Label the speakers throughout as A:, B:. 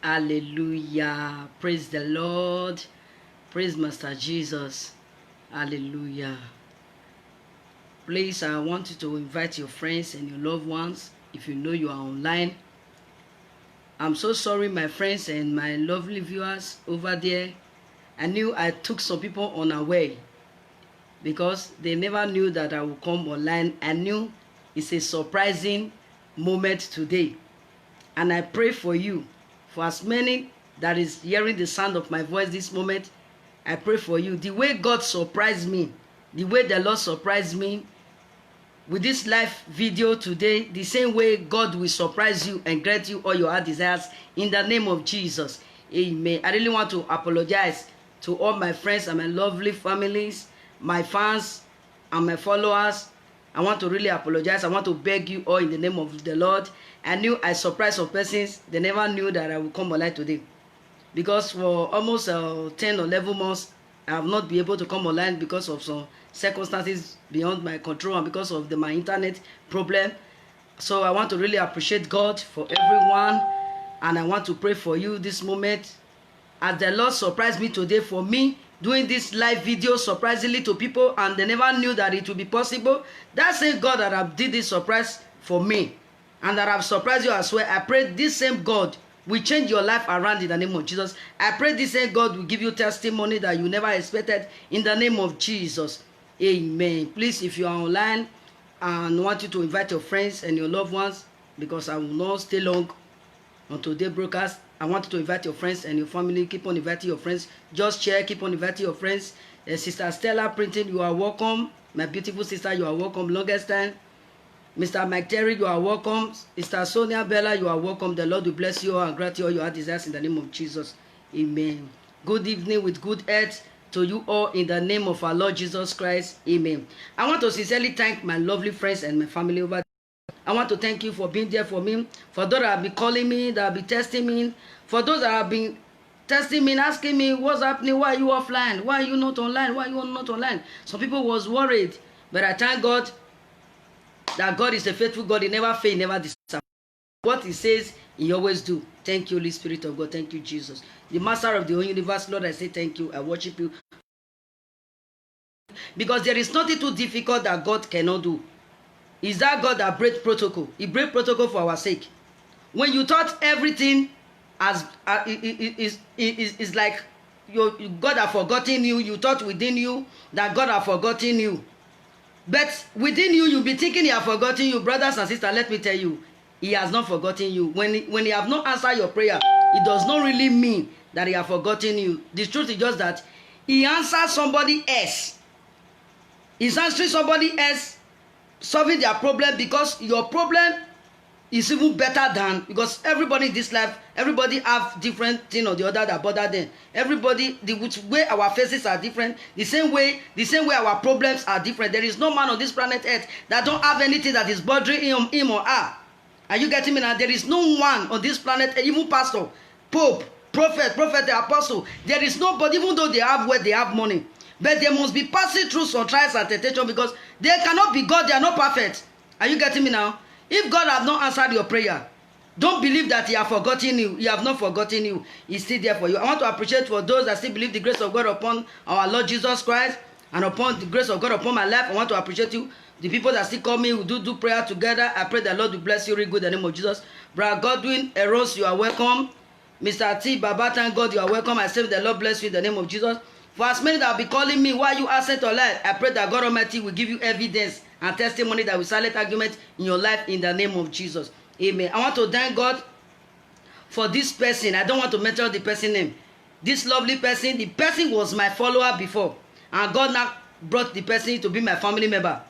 A: Hallelujah. Praise the Lord. Praise Master Jesus. Hallelujah. Please, I want you to invite your friends and your loved ones if you know you are online. I'm so sorry, my friends and my lovely viewers over there. I knew I took some people unaware because they never knew that I would come online. I knew it's a surprising moment today. And I pray for you, for as many that is hearing the sound of my voice this moment, I pray for you. The way God surprised me, the way the Lord surprised me with this live video today, the same way God will surprise you and grant you all your heart desires in the name of Jesus. Amen. I really want to apologize to all my friends and my lovely families, my fans and my followers. I want to really apologize. I want to beg you all in the name of the Lord. I knew I surprised some persons. They never knew that I would come online today. Because for almost 10 or 11 months, I have not been able to come online because of some circumstances beyond my control and because of my internet problem. So I want to really appreciate God for everyone. And I want to pray for you this moment. As the Lord surprised me today for me doing this live video surprisingly to people and they never knew that it would be possible. That same God that have did this surprise for me and that have surprised you as well. I pray this same God will change your life around in the name of Jesus. I pray this same God will give you testimony that you never expected in the name of Jesus. Amen. Please, if you are online and want you to invite your friends and your loved ones, because I will not stay long on today's broadcast, I want you to invite your friends and your family. Keep on inviting your friends. Just share. Keep on inviting your friends. Sister Stella Printing, you are welcome. My beautiful sister, you are welcome. Longest time. Mr. Mike Terry, you are welcome. Sister Sonia Bella, you are welcome. The Lord will bless you all and grant you all your heart desires in the name of Jesus. Amen. Good evening with good health to you all in the name of our Lord Jesus Christ. Amen. I want to sincerely thank my lovely friends and my family over there. I want to thank you for being there for me. For those that have been calling me, that have been testing me. For those that have been testing me and asking me, what's happening? Why are you offline? Why are you not online? Why are you not online? Some people was worried. But I thank God that God is a faithful God. He never fail, never disappoint. What he says, he always do. Thank you, Holy Spirit of God. Thank you, Jesus. The master of the whole universe, Lord, I say thank you. I worship you. Because there is nothing too difficult that God cannot do. Is that God that break protocol? He break protocol for our sake. When you thought everything as is like God have forgotten you, you thought within you that God have forgotten you. But within you, you'll be thinking he have forgotten you. Brothers and sisters, let me tell you, he has not forgotten you. When he have not answered your prayer, it does not really mean that he have forgotten you. The truth is just that he answers somebody else. He's answering somebody else, solving their problem, because your problem is even better than, because everybody in this life, everybody have different thing or the other that bother them. Everybody, the way our faces are different, the same way our problems are different. There is no man on this planet Earth that don't have anything that is bothering him or her. Are you getting me now? There is no one on this planet, even pastor, pope, prophet, apostle. There is nobody, even though they have wealth, they have money. But they must be passing through some trials and temptation because they cannot be God. They are not perfect. Are you getting me now? If God have not answered your prayer, don't believe that he have forgotten you. He have not forgotten you. He's still there for you. I want to appreciate for those that still believe the grace of God upon our Lord Jesus Christ and upon the grace of God upon my life. I want to appreciate you. The people that still call me, we do prayer together. I pray the Lord will bless you really good in the name of Jesus. Brother Godwin Eros, you are welcome. Mr. T. Baba, thank God you are welcome. I say the Lord bless you in the name of Jesus. For as many that will be calling me, why you absent or life, I pray that God Almighty will give you evidence and testimony that will silence argument in your life in the name of Jesus. Amen. I want to thank God for this person. I don't want to mention the person's name. This lovely person, the person was my follower before. And God now brought the person to be my family member.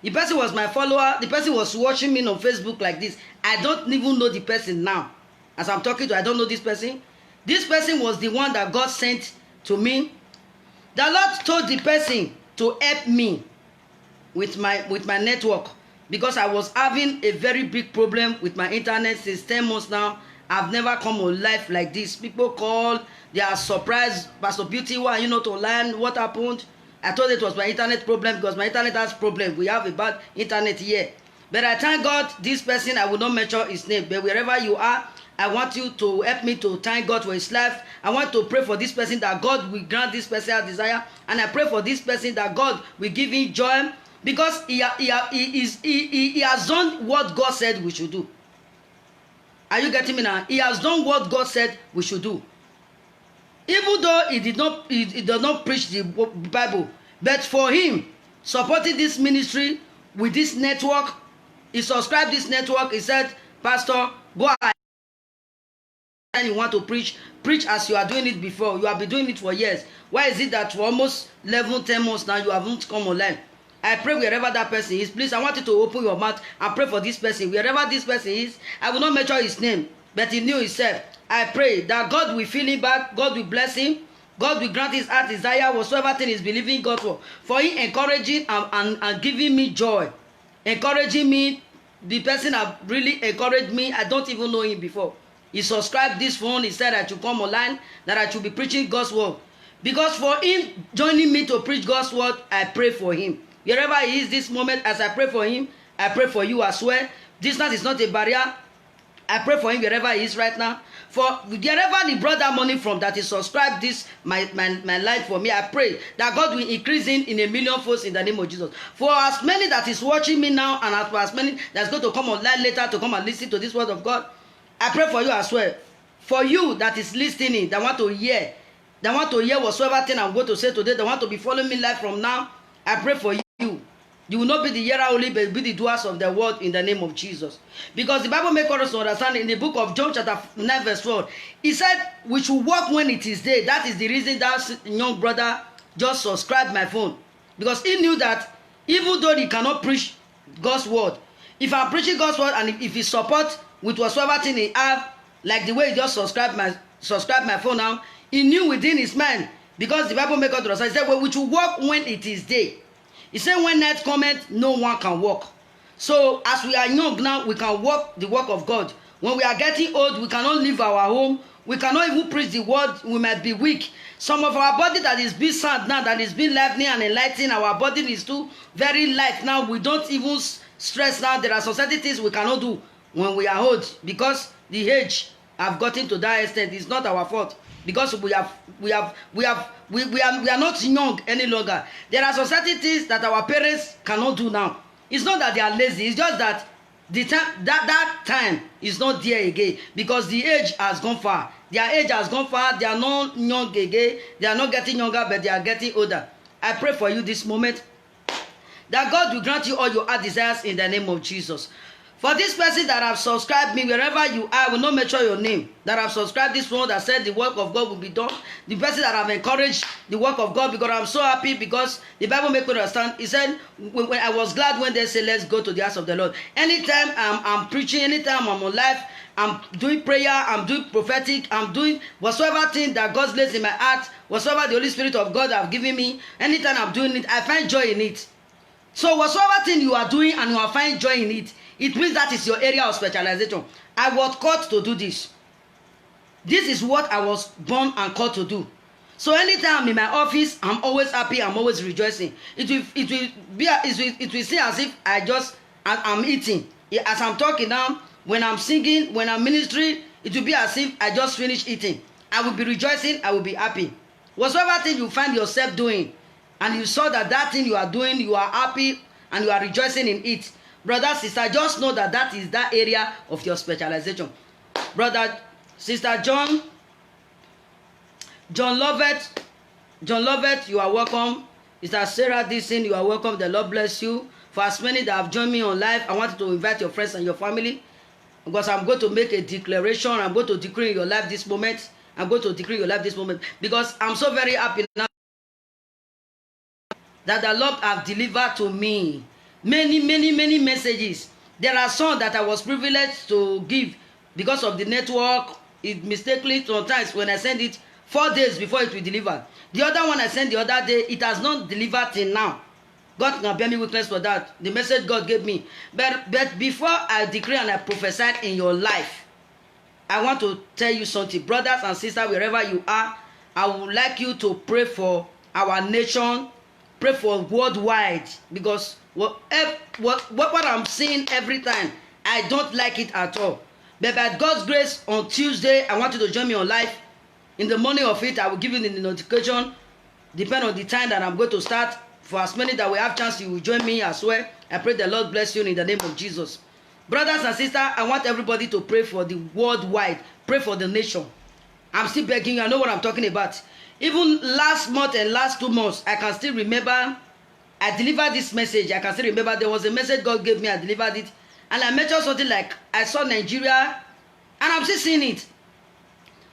A: The person was my follower. The person was watching me on Facebook like this. I don't even know the person now. As I'm talking to, I don't know this person. This person was the one that God sent to me. The Lord told the person to help me with my network because I was having a very big problem with my internet since 10 months now. I've never come on live like this. People call, they are surprised. Pastor Beauty, why are you not online? What happened? I thought it was my internet problem because my internet has problem. We have a bad internet here. But I thank God, this person, I will not mention his name, but wherever you are, I want you to help me to thank God for his life. I want to pray for this person that God will grant this person a desire. And I pray for this person that God will give him joy because he has done what God said we should do. Are you getting me now? He has done what God said we should do. Even though he did not preach the Bible, but for him supporting this ministry with this network, he subscribed this network. He said, Pastor, go ahead. And you want to preach as you are doing it before. You have been doing it for years. Why is it that for almost 11-10 months now you haven't come online? I pray wherever that person is, please, I want you to open your mouth and pray for this person. Wherever this person is, I will not mention his name, but he knew himself. I pray that God will fill him back, God will bless him, God will grant his heart desire, whatsoever thing is believing God for him encouraging and giving me joy, encouraging me. The person have really encouraged me. I don't even know him before. He subscribed this phone. He said I should come online, that I should be preaching God's word. Because for him joining me to preach God's word, I pray for him. Wherever he is this moment, as I pray for him, I pray for you as well. Distance is not a barrier. I pray for him wherever he is right now. For wherever he brought that money from, that he subscribed this my life for me, I pray that God will increase in 1,000,000 folds in the name of Jesus. For as many that is watching me now, and for as many that's going to come online later to come and listen to this word of God, I pray for you as well. For you that is listening, that want to hear whatsoever thing I'm going to say today, that want to be following me live from now, I pray for you. You will not be the hearer only, but be the doers of the word in the name of Jesus. Because the Bible makes us understand in the book of John chapter 9 verse 4, he said we should walk when it is day. That is the reason that young brother just subscribed my phone. Because he knew that even though he cannot preach God's word, if I'm preaching God's word and if he support with whatsoever thing he have, like the way he just subscribed my phone now, he knew within his mind, because the Bible makes us understand, he said, well, we should walk when it is day. He said, when night cometh, no one can walk. So as we are young now, we can walk the work of God. When we are getting old, we cannot leave our home. We cannot even preach the word. We might be weak. Some of our body that is being sad now, that is being lively and enlightening, our body is too very light now. We don't even stress now. There are some certain things we cannot do when we are old, because the age have gotten to that extent. It's not our fault, because we are not young any longer. There are some certain things that our parents cannot do now. It's not that they are lazy. It's just that the time that time is not there again, because the age has gone far. Their age has gone far. They are not young again. They are not getting younger, but they are getting older. I pray for you this moment that God will grant you all your heart desires in the name of Jesus. For this person that have subscribed me, wherever you are, I will not mention your name, that have subscribed this one, that said the work of God will be done, the person that have encouraged the work of God, because I'm so happy, because the Bible makes me understand. He said, when I was glad when they say, let's go to the house of the Lord. Anytime I'm preaching, anytime I'm on live, I'm doing prayer, I'm doing prophetic, I'm doing whatsoever thing that God lays in my heart, whatsoever the Holy Spirit of God have given me, anytime I'm doing it, I find joy in it. So whatsoever thing you are doing and you are finding joy in it, it means that is your area of specialization. I was called to do this. This is what I was born and called to do. So anytime I'm in my office, I'm always happy, I'm always rejoicing. It will seem as if I'm eating. As I'm talking now, when I'm singing, when I'm ministering, it will be as if I just finished eating. I will be rejoicing, I will be happy. Whatsoever thing you find yourself doing, and you saw that thing you are doing, you are happy and you are rejoicing in it, brother, sister, just know that is that area of your specialization. Brother, sister John Lovett, you are welcome. Sister Sarah Dixon, you are welcome. The Lord bless you. For as many that have joined me on live, I want you to invite your friends and your family, because I'm going to make a declaration. I'm going to decree in your life this moment. I'm going to decree your life this moment, because I'm so very happy now that the Lord have delivered to me many messages. There are some that I was privileged to give because of the network. It mistakenly sometimes when I send it 4 days before it will deliver. The other one I sent the other day, it has not delivered till now. God can bear me witness for that. The message God gave me. But before I decree and I prophesy in your life, I want to tell you something. Brothers and sisters, wherever you are, I would like you to pray for our nation. Pray for worldwide, because what I'm seeing every time, I don't like it at all. But by God's grace, on Tuesday, I want you to join me on live. In the morning of it, I will give you the notification. Depend on the time that I'm going to start. For as many that will have chance, you will join me as well. I pray the Lord bless you in the name of Jesus. Brothers and sisters, I want everybody to pray for the worldwide. Pray for the nation. I'm still begging you. I know what I'm talking about. Even last month and last 2 months, I can still remember. I delivered this message. I can still remember there was a message God gave me. I delivered it. And I mentioned something like, I saw Nigeria. And I'm still seeing it.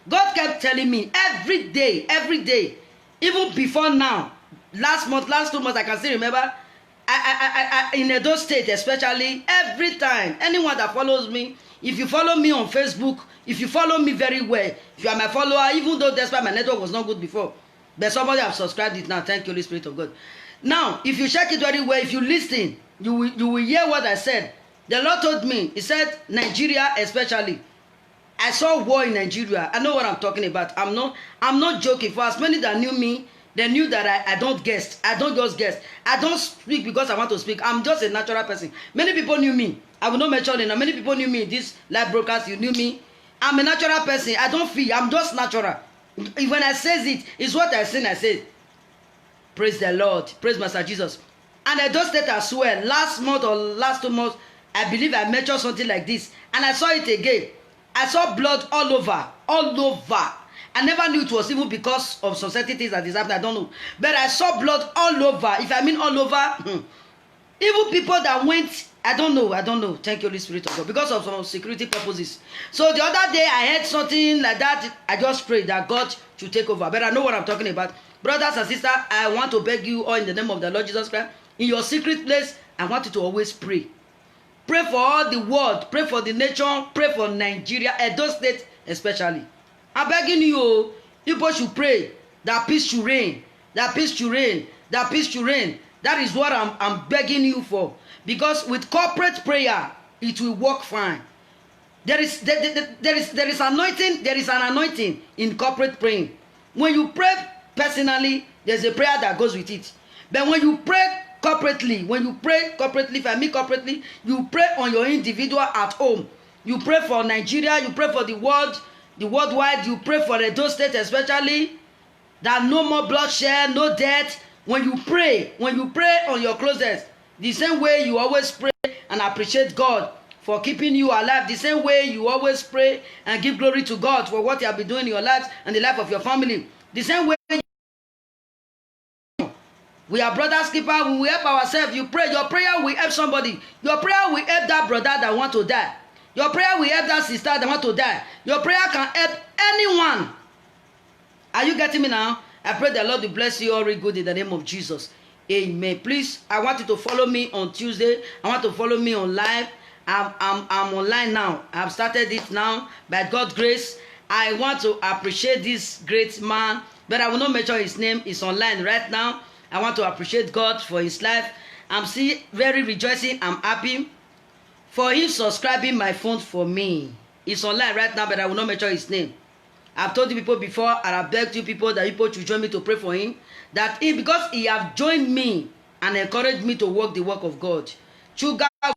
A: God kept telling me every day, even before now, last month, last 2 months, I can still remember, I in Edo State especially, every time, anyone that follows me, if you follow me on Facebook, if you follow me very well, if you are my follower, even though despite my network was not good before, but somebody have subscribed it now, thank you, Holy Spirit of God. Now, if you check it very well, if you listen, you will hear what I said. The Lord told me, he said, Nigeria especially, I saw war in Nigeria. I know what I'm talking about. I'm not joking. For as many that knew me, they knew that I don't guess. I don't just guess. I don't speak because I want to speak. I'm just a natural person. Many people knew me. I will not mention it now. Many people knew me. This live broadcast, you knew me. I'm a natural person. I don't feel. I'm just natural. When I say it, it's what I say. Praise the Lord. Praise Master Jesus. And I just said as well, last month or last 2 months, I believe I mentioned something like this. And I saw it again. I saw blood all over. I never knew it was even because of some certain things that is happening. I don't know. But I saw blood all over. If I mean all over, even people that went, I don't know. Thank you, Holy Spirit of God. Because of some security purposes. So the other day, I heard something like that. I just prayed that God should take over. But I know what I'm talking about. Brothers and sisters, I want to beg you all in the name of the Lord Jesus Christ. In your secret place, I want you to always pray. Pray for all the world. Pray for the nation. Pray for Nigeria, Edo State especially. I'm begging you, people should pray that peace should reign. That peace should reign. That peace should reign. That is what I'm begging you for. Because with corporate prayer, it will work fine. There is anointing. There is an anointing in corporate praying. When you pray personally, there's a prayer that goes with it. But when you pray corporately, if I mean corporately, you pray on your individual at home. You pray for Nigeria, you pray for the world, the worldwide, you pray for Edo State especially, that no more bloodshed, no death. When you pray on your closest, the same way you always pray and appreciate God for keeping you alive, the same way you always pray and give glory to God for what you have been doing in your lives and the life of your family, the same way we are brothers keeper. When we help ourselves, you pray. Your prayer will help somebody. Your prayer will help that brother that want to die. Your prayer will help that sister that want to die. Your prayer can help anyone. Are you getting me now? I pray the Lord will bless you all really good in the name of Jesus. Amen. Please, I want you to follow me on Tuesday. I want to follow me on live. I'm online now. I've started it now. By God's grace, I want to appreciate this great man, but I will not mention his name. He's online right now. I want to appreciate God for his life. I'm still very rejoicing. I'm happy for him subscribing my phone for me. He's online right now, but I will not mention his name. I've told you people before, and I begged you people that people should join me to pray for him. That he, because he have joined me and encouraged me to work the work of God. Sugar in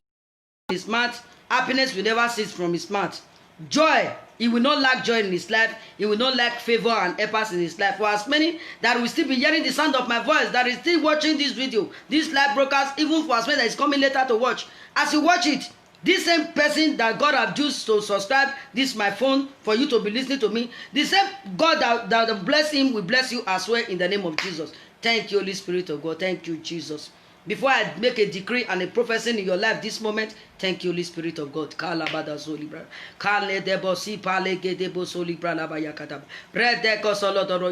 A: his mouth, happiness will never cease from his mouth. Joy, he will not lack joy in his life. He will not lack favor and helpers in his life. For as many that will still be hearing the sound of my voice, that is still watching this video, this live broadcast, even for as many that is coming later to watch, as you watch it, this same person that God have used to subscribe this my phone for you to be listening to me, the same God that bless him will bless you as well in the name of Jesus. Thank you, Holy Spirit of God. Thank you, Jesus. Before I make a decree and a prophecy in your life this moment, thank you, Holy Spirit of God.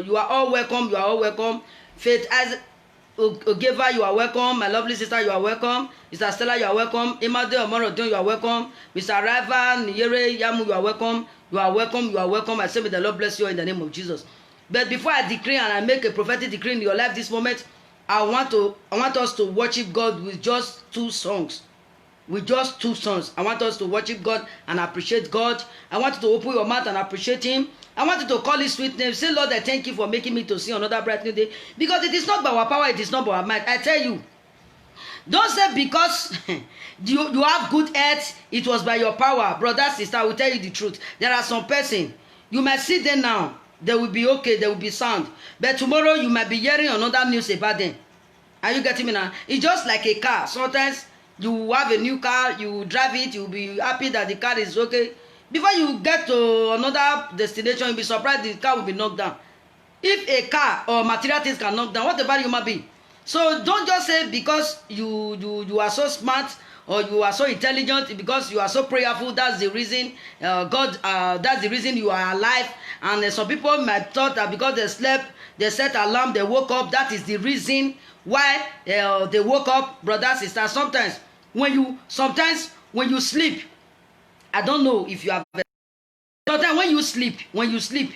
A: You are all welcome. You are all welcome. Faith as Ogeva, you are welcome. My lovely sister, you are welcome. Mr. Stella, you are welcome. Imade Omorodun, you are welcome. Mr. Rava Niyere Yamu, you are welcome. You are welcome. You are welcome. I say may the Lord bless you in the name of Jesus. But before I decree and I make a prophetic decree in your life this moment, I want us to worship God with just 2 songs. With just 2 songs. I want us to worship God and appreciate God. I want you to open your mouth and appreciate him. I want you to call his sweet name. Say, Lord, I thank you for making me to see another bright new day. Because it is not by our power, it is not by our might. I tell you, Don't say because you have good health, it was by your power. Brother, sister, I will tell you the truth. There are some person, you might see them now, they will be okay, they will be sound. But tomorrow you might be hearing another news about them. Are you getting me now? It's just like a car. Sometimes you have a new car, you drive it, you'll be happy that the car is okay. Before you get to another destination, you'll be surprised the car will be knocked down. If a car or material things can knock down, what about human being? So don't just say because you are so smart or you are so intelligent, because you are so prayerful, that's the reason that's the reason you are alive. And some people might thought that because they slept, they set alarm, they woke up, that is the reason why they woke up. Brothers, sisters, sometimes when you sleep, I don't know if you have, sometimes when you sleep,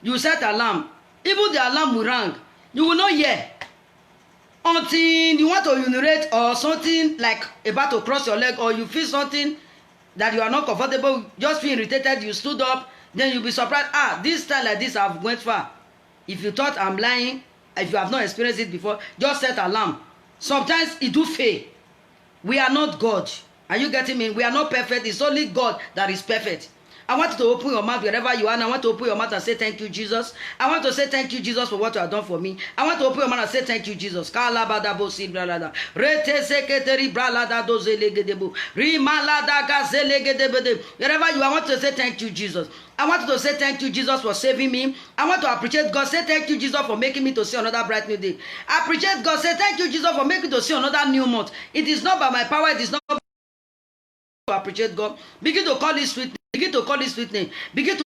A: you set alarm, even the alarm will ring, you will not hear until you want to urinate or something like about to cross your leg, or you feel something that you are not comfortable, just feel irritated, you stood up, then you'll be surprised, this time like this I've went far. If you thought I'm lying, if you have not experienced it before, just set alarm. Sometimes it do fail. We are not God. Are you getting me? We are not perfect. It's only God that is perfect. I want you to open your mouth wherever you are, and I want to open your mouth and say thank you, Jesus. I want to say thank you, Jesus, for what you have done for me. I want to open your mouth and say thank you, Jesus. Wherever you are, I want to say thank you, Jesus. I want to say thank you, Jesus, for saving me. I want to appreciate God. Say thank you, Jesus, for making me to see another bright new day. Appreciate God. Say thank you, Jesus, for making me to see another new month. It is not by my power. It is not to appreciate God. Begin to call His sweet name. Begin to call His sweet name. Begin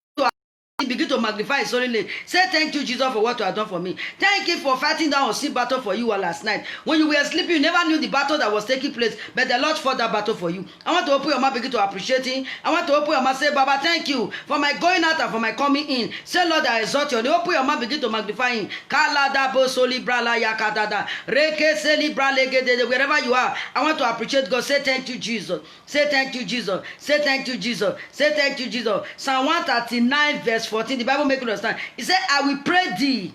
A: to magnify His holy name. Say thank you, Jesus, for what you have done for me. Thank you for fighting down a sea battle for you all last night. When you were sleeping, you never knew the battle that was taking place, but the Lord fought that battle for you. I want to open your mouth, begin to appreciate Him. I want to open your mouth, say, Baba, thank you for my going out and for my coming in. Say, Lord, I exalt you. Open your mouth, begin to magnify Him. Wherever you are, I want to appreciate God. Say thank you, Jesus. Say thank you, Jesus. Say thank you, Jesus. Say thank you, Jesus. Psalm 139, verse 14, the Bible makes you understand. He said, I will praise thee,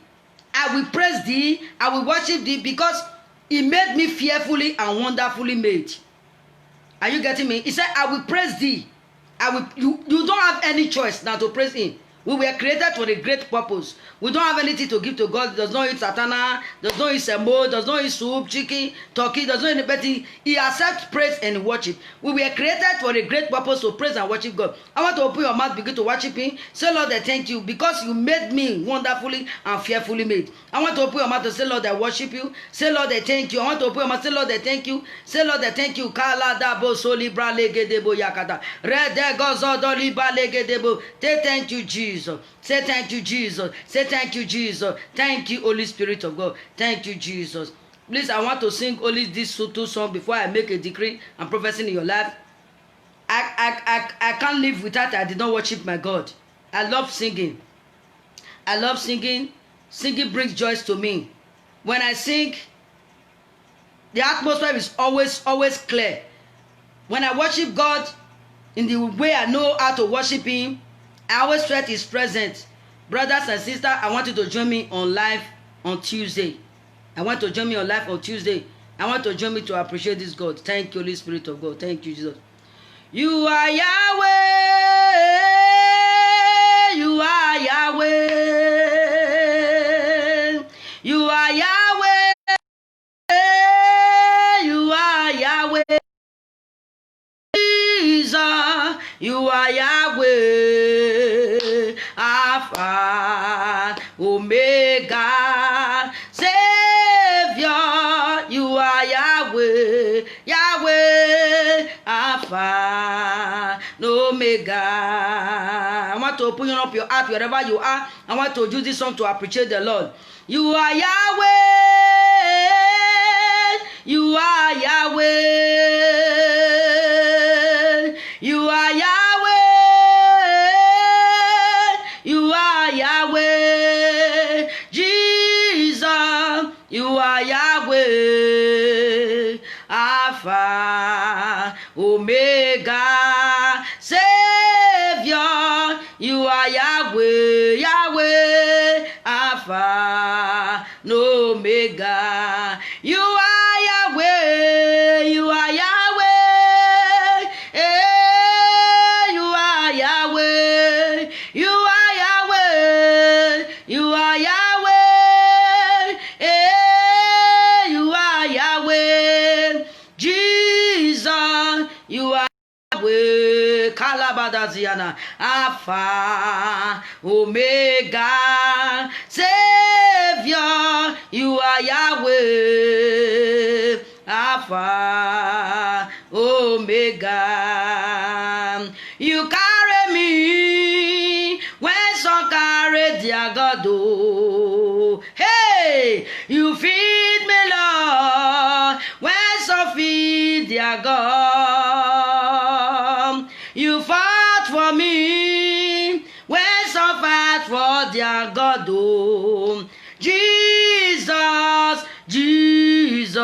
A: I will praise thee, I will worship thee, because He made me fearfully and wonderfully made. Are you getting me? He said, I will praise thee. You don't have any choice now to praise Him. We were created for a great purpose. We don't have anything to give to God. Does not eat satana, does not eat semo, does not eat soup, chicken, turkey, does not eat anything. He accepts praise and worship. We were created for a great purpose to praise and worship God. I want to open your mouth, begin to worship Him. Say, Lord, I thank you because you made me wonderfully and fearfully made. I want to open your mouth and say, Lord, I worship you. Say, Lord, I thank you. I want to open your mouth, say, Lord, I thank you. Say, Lord, I thank you. Say thank you, Jesus. Say thank you, Jesus. Say thank you, Jesus. Thank you, Holy Spirit of God. Thank you, Jesus. Please, I want to sing only this two song before I make a decree and prophecy in your life. I can't live without I did not worship my God. I love singing. I love singing. Singing brings joy to me. When I sing, the atmosphere is always clear. When I worship God in the way I know how to worship Him, I always felt His presence. Brothers and sisters, I want you to join me on live on Tuesday. I want to join me on live on Tuesday. I want to join me to appreciate this God. Thank you, Holy Spirit of God. Thank you, Jesus. You are Yahweh. You are Yahweh. You are Yahweh. You are Yahweh. Jesus, you are Yahweh, Alpha, Omega, Savior, you are Yahweh, Yahweh, Alpha, Omega. I want to open up your heart wherever you are. I want to use this song to appreciate the Lord. You are Yahweh, you are Yahweh. You are Yahweh, you are Yahweh, Jesus, you are Yahweh, Alpha, Omega, Savior, you are Yahweh, Yahweh, Alpha, Omega, you are Yahweh. Ziana. Alpha, Omega, Savior, you are Yahweh. Alpha, Omega. You carry me when some carry their God. Oh. Hey, you feed me, Lord, when some feed their God. You fought for me when some fight for their God. Oh. Jesus, Jesus,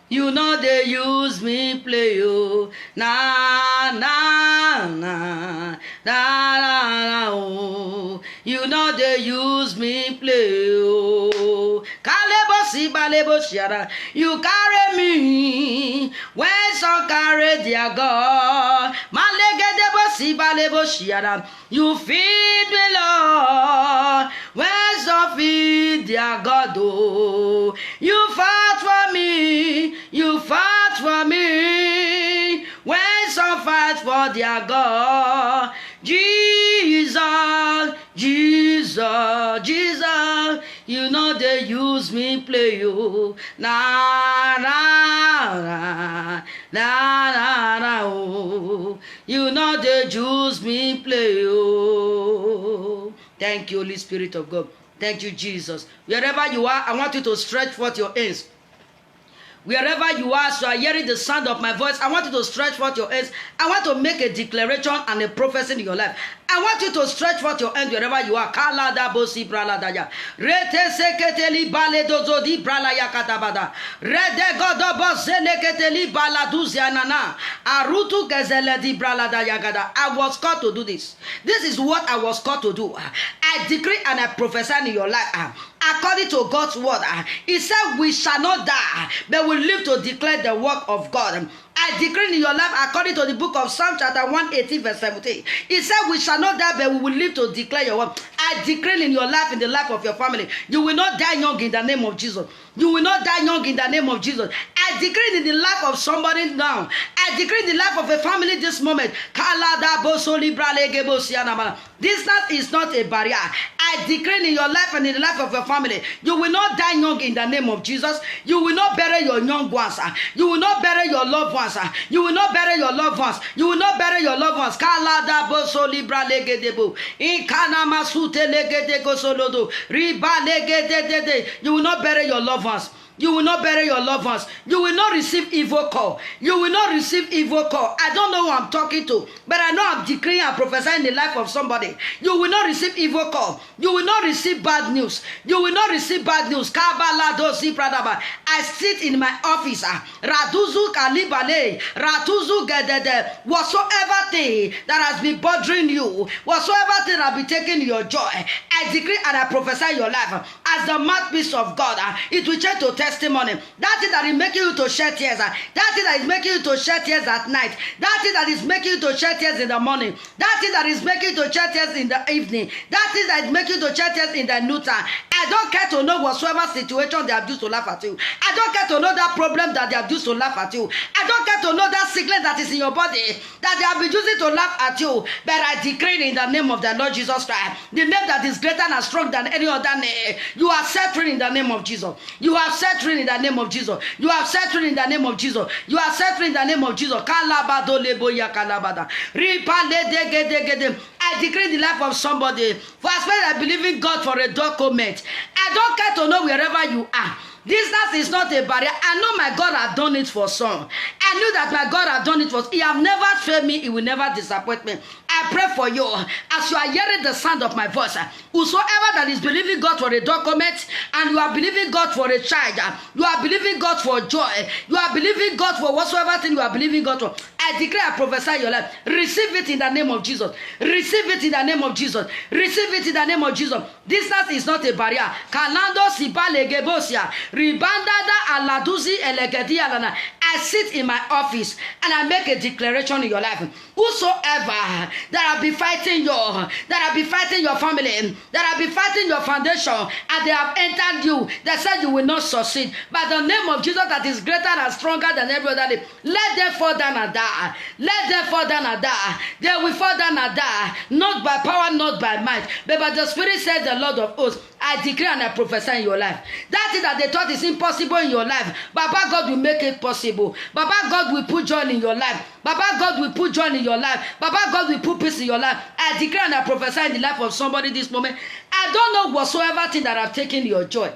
A: you know they use me play, oh. Na, na, na, na, na, oh. You know they use me play, oh. You carry me when some carry their God. You feed me, Lord, when some feed their God. Oh. You fought for me, you fought for me when some fight for their God. Jesus, Jesus, Jesus, you know they use me play you. Na na na na na na oh. You know they use me play you. Thank you, Holy Spirit of God. Thank you, Jesus. Wherever you are, I want you to stretch forth your hands. Wherever you are, so I hearing the sound of my voice, I want you to stretch forth your hands. I want to make a declaration and a prophecy in your life. I want you to stretch forth your hands wherever you are. Kalada bosi braladaya. Rete seketeli baledozo di bralaya katabada. Rede godobo zeleketeli baladuzianana. Arutu gezele di braladaya gada. I was called to do this. This is what I was called to do. I decree and I prophesy in your life. According to God's word, he said we shall not die, but we live to declare the work of God. I decree in your life according to the book of Psalm chapter 118 verse 17. He said we shall not die, but we will live to declare your work. I decree in your life, in the life of your family, you will not die young in the name of Jesus. You will not die young in the name of Jesus. I decree in the life of somebody now. I decree in the life of a family this moment. Distance is not a barrier. I decree in your life and in the life of your family, you will not die young in the name of Jesus. You will not bury your young ones. You will not bury your loved ones. You will not bury your loved ones. You will not bury your loved ones. You will not bury your loved ones. You will not bury your loved ones. You will not receive evil call. You will not receive evil call. I don't know who I'm talking to, but I know I'm decreeing and prophesying in the life of somebody. You will not receive evil call. You will not receive bad news. You will not receive bad news. I sit in my office. Raduzu kalibale. Raduzu gedede. Whatsoever thing that has been bothering you, whatsoever thing that has been taking your joy, I decree and I prophesy your life as the mouthpiece of God. It will change to testimony. That thing that is making you to shed tears. That thing that is making you to shed tears at night. That thing that is making you to shed tears in the morning. That thing that is making you to shed tears in the evening. That thing that is making you to shed tears in the noontime. I don't care to know whatsoever situation they have used to laugh at you. I don't care to know that problem that they have used to laugh at you. I don't care to know that sickness that is in your body that they have been using to laugh at you. But I decree in the name of the Lord Jesus Christ, the name that is greater and strong than any other name, you are set free in the name of Jesus. You are set free in the name of Jesus. You are set free in the name of Jesus. You are set free in the name of Jesus. I decree the life of somebody. For as far as I believe in God for a document, I don't care to know wherever you are. Distance is not a barrier. I know my God has done it for some. I knew that my God has done it for some. He has never failed me. He will never disappoint me. I pray for you as you are hearing the sound of my voice. Whosoever that is believing God for a document and you are believing God for a child, you are believing God for joy, you are believing God for whatsoever thing you are believing God for, I declare, I prophesy your life. Receive it in the name of Jesus. Receive it in the name of Jesus. Receive it in the name of Jesus. Distance is not a barrier. Kalando sibale gebosia. Ribandada aladuzi elegedi alana. I sit in my office and I make a declaration in your life. Whosoever that have been fighting your family, that have been fighting your foundation, and they have entered you, they said you will not succeed. By the name of Jesus that is greater and stronger than every other name, let them fall down and die. Let them fall down and die. They will fall down and die, not by power, not by might, but by the Spirit, says the Lord of hosts. I declare and I prophesy in your life. That thing that they thought is impossible in your life, Baba God will make it possible. Baba God will put joy in your life. Baba God will put joy in your life. Baba God will put peace in your life. I declare and I prophesy in the life of somebody this moment. I don't know whatsoever thing that have taken your joy.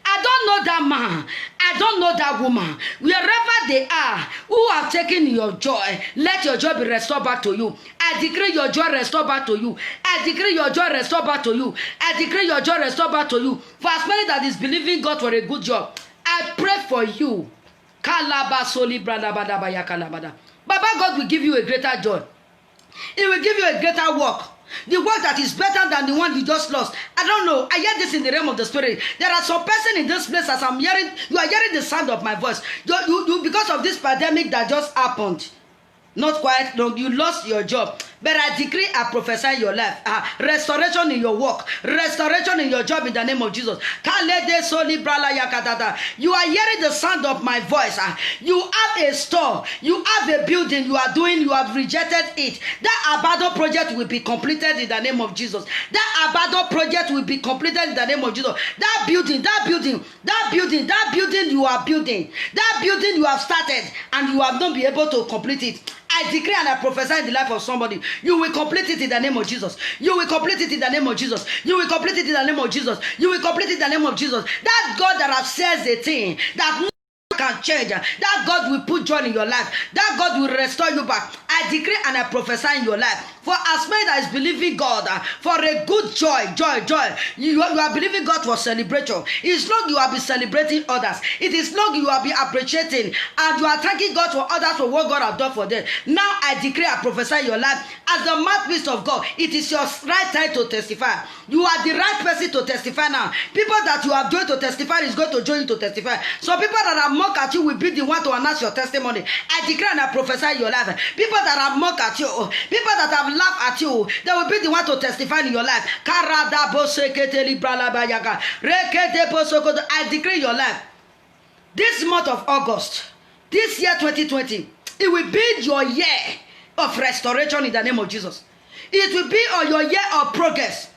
A: I don't know that man. I don't know that woman. Wherever they are, who have taken your joy, let your joy be restored back to you. I decree your joy restored back to you. I decree your joy restored back to you. I decree your joy restored back to you. For as many that is believing God for a good job, I pray for you. Baba God will give you a greater joy. He will give you a greater work. The work that is better than the one you just lost. I don't know. I hear this in the realm of the spirit. There are some person in this place as I'm hearing. You are hearing the sound of my voice. You because of this pandemic that just happened. Not quite long. You lost your job. But I decree, I prophesy in your life. Restoration in your work. Restoration in your job in the name of Jesus. You are hearing the sound of my voice. You have a store. You have a building you are doing. You have rejected it. That Abado project will be completed in the name of Jesus. That Abado project will be completed in the name of Jesus. That building you are building. That building you have started and you have not been able to complete it. I decree and I prophesy in the life of somebody. You will complete it in the name of Jesus. You will complete it in the name of Jesus. You will complete it in the name of Jesus. You will complete it in the name of Jesus. That God that has says a thing that no can change. That God will put joy in your life. That God will restore you back. I decree and I prophesy in your life. For as many that is believing God for a good joy. You are believing God for celebration. It's long you have been celebrating others. It is long you have been appreciating and you are thanking God for others for what God has done for them. Now I decree and prophesy in your life as the mouthpiece of God. It is your right time to testify. You are the right person to testify now. People that you are joined to testify is going to join you to testify. So people that are mock at you will be the one to announce your testimony. I declare and I prophesy in your life. People that have mocked at you, people that have laughed at you, they will be the one to testify in your life. I declare your life. This month of August, this year 2020, it will be your year of restoration in the name of Jesus. It will be your year of progress.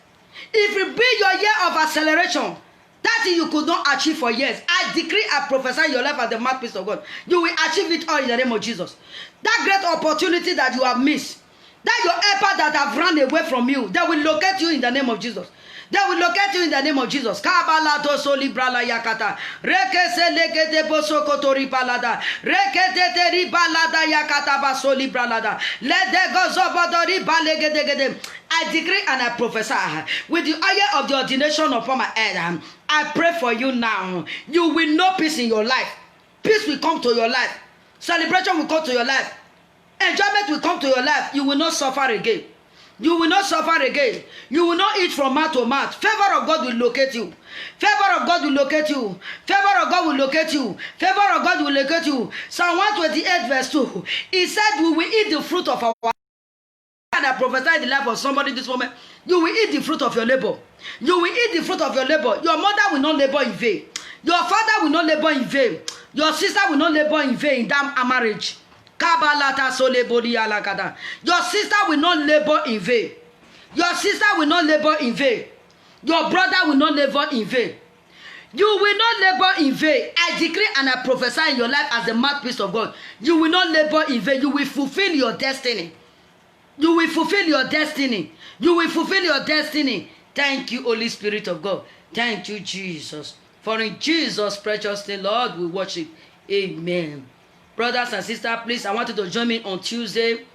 A: It will be your year of acceleration. That thing you could not achieve for years. I decree, I prophesy your life as the mouthpiece of God. You will achieve it all in the name of Jesus. That great opportunity that you have missed, that your helper that have run away from you, they will locate you in the name of Jesus. They will locate you in the name of Jesus. Kabalato solibrala yakata. Rekese lekete bosokotori balada. Rekete ribalada yakata basolibralada. Let the gozobodori balegedegede. I decree and I prophesy with the oil of the ordination upon my head. I pray for you now. You will know peace in your life. Peace will come to your life. Celebration will come to your life. Enjoyment will come to your life. You will not suffer again. You will not suffer again. You will not eat from mouth to mouth. Favor of God will locate you. Favor of God will locate you. Favor of God will locate you. Favor of God will locate you. Psalm 128 verse 2. He said we will eat the fruit of our... And I prophesy the life of somebody this moment. You will eat the fruit of your labor. You will eat the fruit of your labor. Your mother will not labor in vain. Your father will not labor in vain. Your sister will not labor in vain in that marriage. Your sister will not labor in vain. Your sister will not labor in vain. Your brother will not labor in vain. You will not labor in vain. I decree and I prophesy in your life as the mouthpiece of God. You will not labor in vain. You will fulfill your destiny. You will fulfill your destiny. You will fulfill your destiny. Thank you, Holy Spirit of God. Thank you, Jesus. For in Jesus' precious name, Lord, we worship. Amen. Brothers and sisters, please, I want you to join me on Tuesday.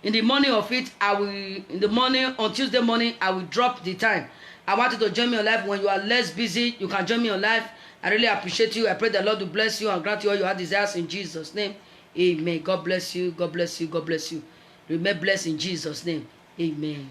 A: In the morning of it, on Tuesday morning, I will drop the time. I want you to join me on live. When you are less busy, you can join me on live. I really appreciate you. I pray the Lord will bless you and grant you all your desires in Jesus' name. Amen. God bless you. God bless you. God bless you. Remain blessed in Jesus' name. Amen.